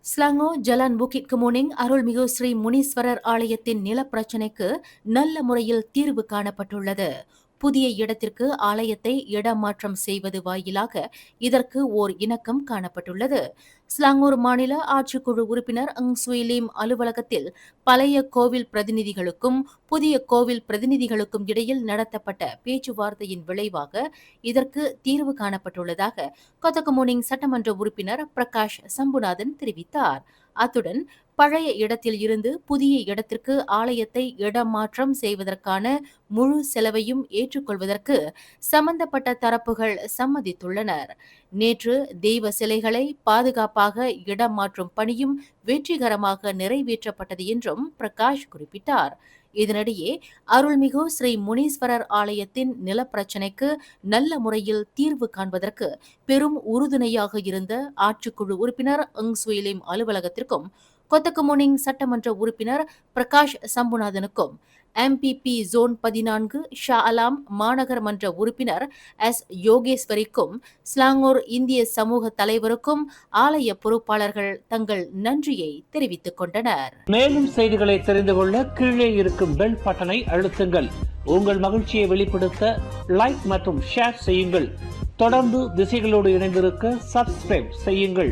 ஸ்லாங்கோ ஜலான் புக்கிட் குமோனிங் அருள்மிகு ஸ்ரீ முனீஸ்வரர் ஆலயத்தின் நிலப்பிரச்சினைக்கு நல்ல முறையில் தீர்வு காணப்பட்டுள்ளது. புதிய இடத்திற்கு ஆலயத்தை இடமாற்றம் செய்வது வாயிலாக இதற்கு ஓர் இணக்கம் காணப்பட்டுள்ளது. ஸ்லாங்கூர் மாநில ஆட்சிக்குழு உறுப்பினர் அங் சுயிலீம் அலுவலகத்தில் பழைய கோவில் பிரதிநிதிகளுக்கும் புதிய கோவில் பிரதிநிதிகளுக்கும் இடையில் நடத்தப்பட்ட பேச்சுவார்த்தையின் விளைவாக இதற்கு தீர்வு காணப்பட்டுள்ளதாக கொத்தகமோனிங் சட்டமன்ற உறுப்பினர் பிரகாஷ் சம்புநாதன் தெரிவித்தார். அத்துடன் பழைய இடத்தில் இருந்து புதிய இடத்திற்கு ஆலயத்தை இடமாற்றம் செய்வதற்கான முழு செலவையும் ஏற்றுக்கொள்வதற்கு சம்பந்தப்பட்ட தரப்புகள் சம்மதித்துள்ளனர். நேற்று தெய்வ சிலைகளை பாதுகாப்பாக இடமாற்றும் பணியும் வெற்றிகரமாக நிறைவேற்றப்பட்டது என்றும் பிரகாஷ் குறிப்பிட்டார். இதனிடையே அருள்மிகு ஸ்ரீ முனீஸ்வரர் ஆலயத்தின் நிலப்பிரச்சினைக்கு நல்ல முறையில் தீர்வு காண்பதற்கு பெரும் உறுதுணையாக இருந்த ஆட்சிக்குழு உறுப்பினர் அங் சுயிலீம் அலுவலகத்திற்கும் கொத்தகமோனிங் சட்டமன்ற உறுப்பினர் பிரகாஷ் சம்புநாதனுக்கும் எம்பிபி ஜோன் 14 ஷா அலாம் மாநகர் மன்ற உறுப்பினர் எஸ் யோகேஸ்வரிக்கும் ஸ்லாங்கூர் இந்திய சமூக தலைவருக்கும் ஆலய பொறுப்பாளர்கள் தங்கள் நன்றியை தெரிவித்துக் கொண்டனர். மேலும் செய்திகளை தெரிந்து கொள்ள கீழே இருக்கும் பெல் பட்டனை அழுத்துங்கள். உங்கள் மகிழ்ச்சியை வெளிப்படுத்த லைக் மற்றும் ஷேர் செய்யுங்கள். தொடர்ந்து திசைகளோடு இணைந்திருக்க சப்ஸ்கிரைப் செய்யுங்கள்.